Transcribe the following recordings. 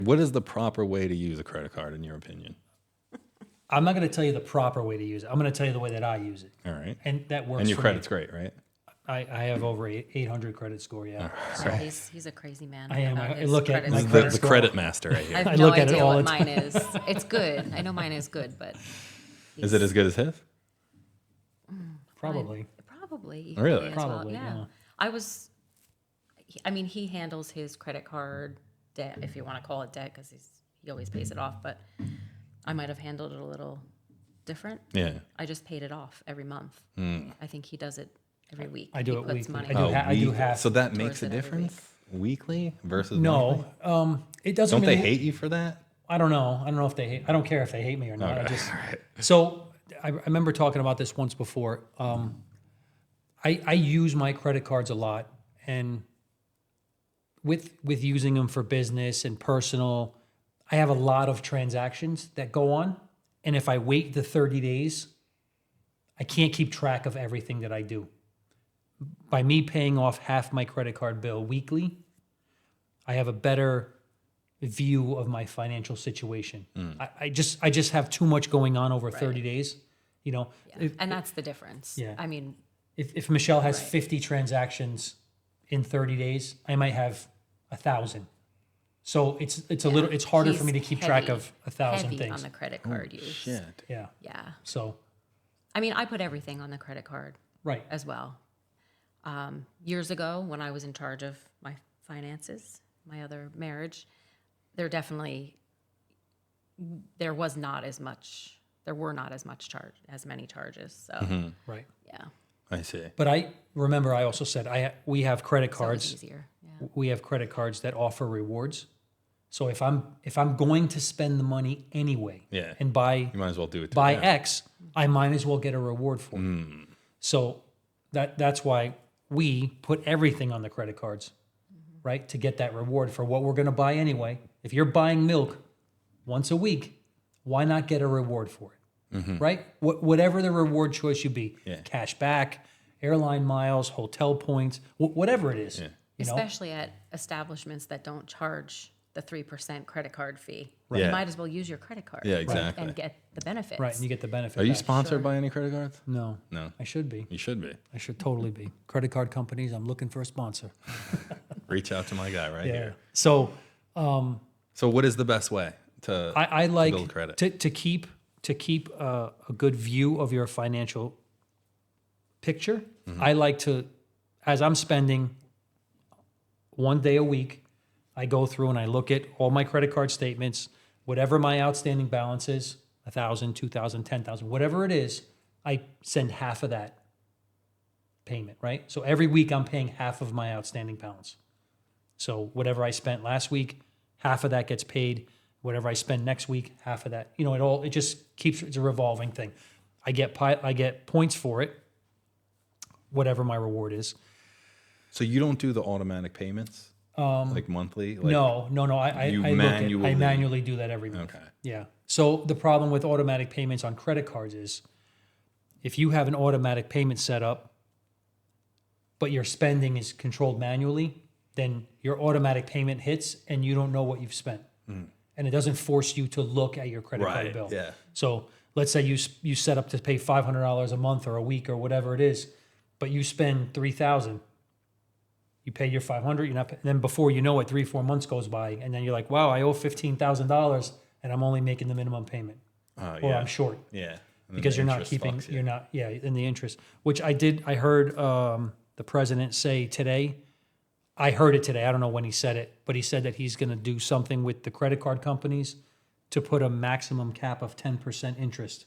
What is the proper way to use a credit card in your opinion? I'm not going to tell you the proper way to use it. I'm going to tell you the way that I use it. All right. And that works And your for credit's me. great, right? I have over 800 credit score, yeah. So Yeah, he's a crazy man. I am. about I his look at credit my This is score. credit the score. credit master right I here. have I no look at it idea all what the mine is. It's good. I know mine is good, but Is it as good as his? Probably. probably Really? equally as Probably, well. Yeah. He handles his credit card debt, if you want to call it debt, because he always pays it off. But I might have handled it a little different. Yeah. I just paid it off every month. I think he does it every week. I do he it puts weekly. money. I do I do weekly. half. So that towards makes a it every difference weekly versus monthly? No, it doesn't Don't really. they hate you for that? I don't know. I don't know if they hate. I don't care if they hate me or not. I Okay. just so I remember talking about this once before. I use my credit cards a lot, and with using them for business and personal, I have a lot of transactions that go on, and if I wait the 30 days, I can't keep track of everything that I do. By me paying off half my credit card bill weekly, I have a better view of my financial situation. I just have too much going on over 30 days. You know, Yeah. And that's the difference. Yeah. I mean, if Michelle has Right. 50 transactions in 30 days, I might have 1,000. So it's harder for me to he's keep track heavy- of 1,000 heavy things. on the credit card use. Shit. Yeah. Yeah. So I mean, I put everything on the credit card right. as well. Years ago, when I was in charge of my finances, my other marriage, there were not as many charges. So Right. yeah, I see. But I remember I also said we have credit so it's cards. easier. Yeah. We have credit cards that offer rewards. So if I'm going to spend the money anyway Yeah. and buy You might as well do it. buy now. X, I might as well get a reward for it. So that's why we put everything on the credit cards, right? To get that reward for what we're going to buy anyway. If you're buying milk once a week, why not get a reward for it, right? Whatever the reward choice you be, Yeah. cash back, airline miles, hotel points, whatever it is. Yeah. You know? Especially at establishments that don't charge the 3% credit card fee. Yeah. You might as well use your credit card. Yeah, exactly. And get the benefits. Right, and you get the benefit. Are you back. sponsored by any credit cards? No, No. I should be. You should be. I should totally be. Credit card companies, I'm looking for a sponsor. Reach out to my guy right here. So So what is the best way to I like build credit? to keep a good view of your financial picture. I like to, as I'm spending one day a week, I go through and I look at all my credit card statements, whatever my outstanding balance is, 1,000, 2,000, 10,000, whatever it is, I send half of that payment, right? So every week I'm paying half of my outstanding balance. So whatever I spent last week, half of that gets paid. Whatever I spend next week, half of that. You know, it just keeps, it's a revolving thing. I get points for it, whatever my reward is. So you don't do the automatic payments, like monthly? Like, No. I you I manually- manually do that every month. Okay. Yeah. So the problem with automatic payments on credit cards is if you have an automatic payment set up, but your spending is controlled manually, then your automatic payment hits and you don't know what you've spent. And it doesn't force you to look at your credit card Right, bill. yeah. So let's say you set up to pay $500 a month or a week or whatever it is, but you spend $3,000. You pay your $500. You're not. And then before you know it, 3-4 months goes by, and then you're like, "Wow, I owe $15,000, and I'm only making the minimum payment, or yeah. I'm short Yeah. And then because the you're not interest keeping. fucks you. You're not. Yeah, in the interest. Which I did. I heard the president say today. I heard it today. I don't know when he said it, but he said that he's going to do something with the credit card companies to put a maximum cap of 10% interest.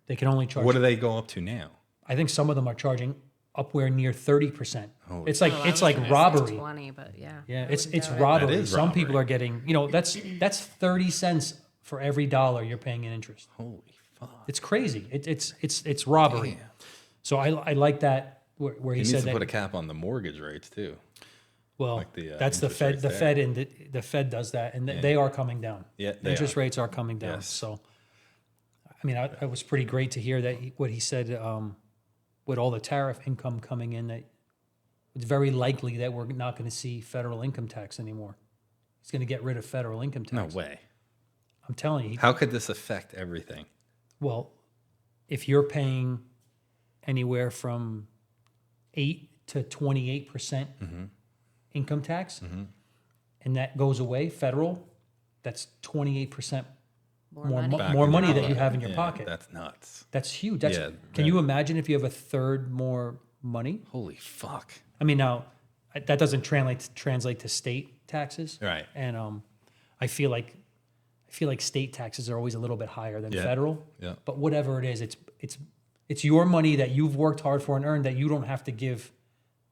They can only charge. What do they go up to now? I think some of them are charging upwhere near 30%. Holy It's like Oh, I it's was like gonna say robbery. 20, but yeah. Yeah, it's wouldn't do it. robbery. That is Some people robbery. are getting, you know, that's 30 cents for every dollar you're paying in interest. Holy fuck. It's crazy. It's robbery. Damn. So I like that where he He said needs to that. put a cap on the mortgage rates too. Well, like the, that's the interest Fed. rates The there. Fed and the Fed does that, and they are coming down. Yeah, they interest are. rates are coming down. Yes. So, I mean, it was pretty great to hear that what he said with all the tariff income coming in, that it's very likely that we're not going to see federal income tax anymore. He's going to get rid of federal income No tax. way. I'm telling you. How could this affect everything? Well, if you're paying anywhere from 8 to 28% income tax, and that goes away, federal, that's 28% more money that you have in your pocket. That's nuts. That's huge. Can Yeah, you imagine if you have a third more money? Holy fuck. I mean, now that doesn't translate to state taxes, Right. And I feel like state taxes are always a little bit higher than Yeah. federal. Yeah. But whatever it is, it's your money that you've worked hard for and earned that you don't have to give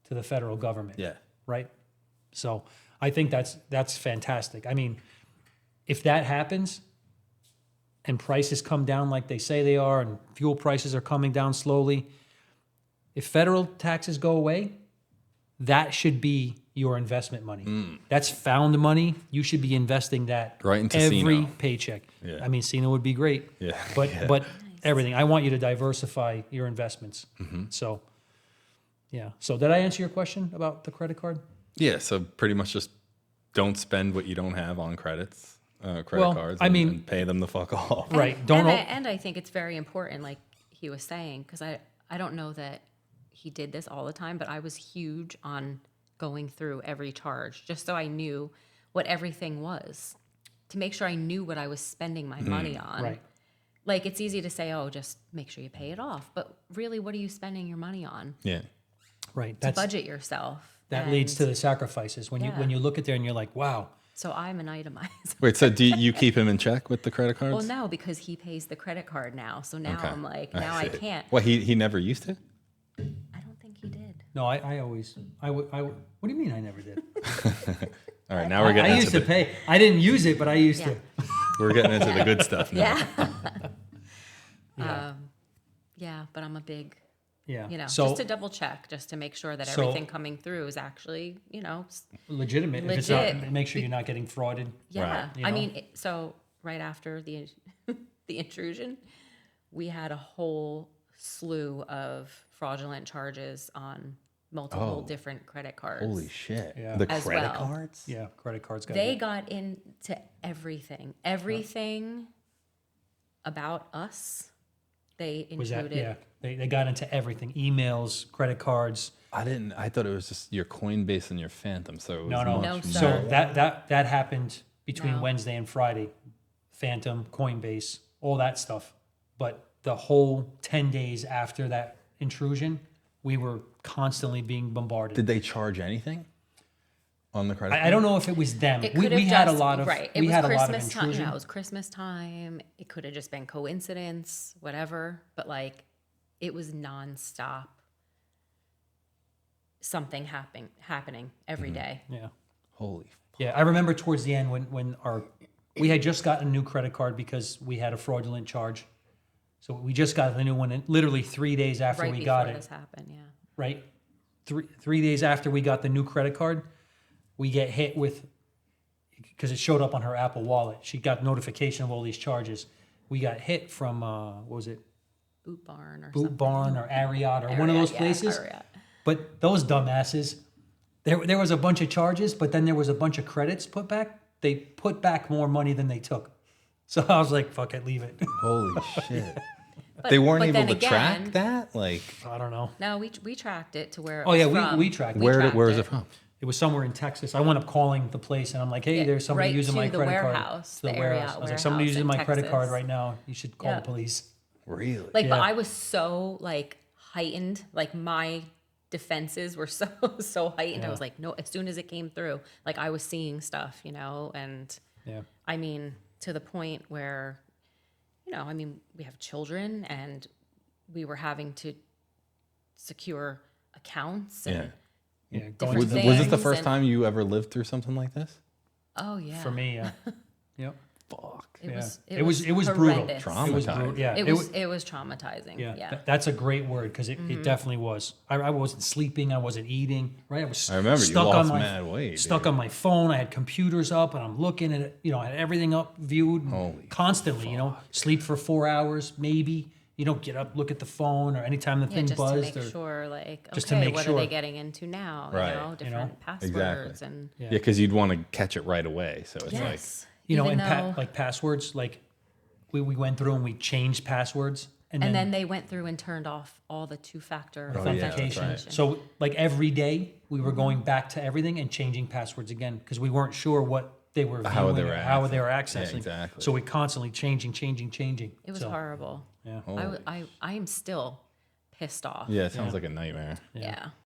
to the federal government. Yeah. Right. So I think that's fantastic. I mean, if that happens, and prices come down like they say they are, and fuel prices are coming down slowly, if federal taxes go away, that should be your investment money. That's found money. You should be investing that Right into every Cino. paycheck. Yeah. I mean, Cino would be great. Yeah. But Yeah. but everything. I want you to diversify your investments. So, yeah. So did I answer your question about the credit card? Yeah, so pretty much just don't spend what you don't have on credits, credit Well, cards, I and, mean- and pay them the fuck off. Right. And I think it's very important, like he was saying, because I don't know that he did this all the time, but I was huge on going through every charge just so I knew what everything was, to make sure I knew what I was spending my money on. Right. Like, it's easy to say, oh, just make sure you pay it off. But really, what are you spending your money on? Yeah. Right. To budget yourself. That leads to And the sacrifices when Yeah. you look at there and you're like, wow. So I'm an itemizer. Wait, so do you keep him in check with the credit cards? Well, no, because he pays the credit card now. So now Okay. I'm like, now I see. can't. Well, he never used to? I don't think he did. No, I always what do you mean I never did? All right, now we're getting I into used to pay. I didn't use it, but I used Yeah. to. we're getting into the good stuff now. Yeah. Yeah. Yeah, but I'm a big, Yeah. just So to double check, just to make sure that So- everything coming through is actually, legitimate. If it's not, Legit. make sure you're not getting frauded. yeah. Right. You I know? mean, so right after the the intrusion, we had a whole slew of fraudulent charges on multiple Oh. different credit cards. Holy shit. Yeah. The As credit well. cards? Yeah, credit cards got They it. got into everything about us. They Was that included. They got into everything. Emails, credit cards. I thought it was just your Coinbase and your Phantom, so it was No. much No, more. sir. So that happened between No. Wednesday and Friday. Phantom, Coinbase, all that stuff. But the whole 10 days after that intrusion, we were constantly being bombarded. Did they charge anything on the credit card? I don't know if it was them. It We could have had a just- lot of right. It we was had a lot of Christmas time. intrusion. Yeah, it was Christmas time. It could have just been coincidence, whatever. But like, it was nonstop. Something happening every day. Yeah. Holy Yeah, I remember towards the end when we had just gotten a new credit card because we had a fraudulent charge. So we just got the new one, and literally 3 days after Right we before got it, this happened. Yeah. right? Three days after we got the new credit card, we get hit with, because it showed up on her Apple Wallet. She got notification of all these charges. We got hit from what was it, Boot Barn or Boot something. Barn or Ariat or one of Ariat, those yeah, places. Ariat. But those dumbasses, there was a bunch of charges, but then there was a bunch of credits put back. They put back more money than they took. So I was like, fuck it, leave it. Holy shit. But- They weren't but able then to again- track that? Like, I don't know. No, we tracked it to where. It Oh, was yeah, from. we tracked it. where tracked is it from? It was somewhere in Texas. I wound up calling the place and I'm like, hey, Yeah, there's somebody right using to my the credit card. warehouse, To the the warehouse. Ariat I was like, somebody warehouse using in my credit card Texas. right now. You should call Yeah. the police. Really? Like, but Yeah. I was so like heightened. Like my defenses were so heightened. I Yeah. was like, no. As soon as it came through, like I was seeing stuff, and Yeah. I mean, to the point where, I mean, we have children and we were having to secure accounts. And, Yeah. Yeah. Going Different to Was, the was things this the first and- time you ever lived through something like this? Oh yeah. for me, yeah. Yep. Fuck. It Yeah. was. It was brutal. horrendous. It was Traumatizing. brutal. Yeah. It was traumatizing. Yeah, Yeah. that's a great word because it definitely was. I wasn't sleeping. I wasn't eating. Right, I was. I remember you stuck lost on my, mad weight, Stuck dude. on my phone. I had computers up, and I'm looking at it. I had everything up, viewed, and Holy constantly. Sleep for 4 hours, maybe. You don't get up, look at the phone, or anytime the Yeah, thing just to buzzed. make or, sure, like, just to okay, make what sure. are they getting into now? Right. You know, different passwords Exactly. and Yeah, because you'd want to catch it right away. So it's yes, and even though, like passwords, like we went through and we changed passwords. and then they went through and turned off all the two-factor Oh, yeah, that's authentication. right. So like every day we were going back to everything and changing passwords again because we weren't sure what they were viewing How they or were how they were accessing. accessing. Yeah, exactly. So we constantly changing. it was So, horrible. Yeah. I am still pissed off. yeah, it sounds like a nightmare. Yeah.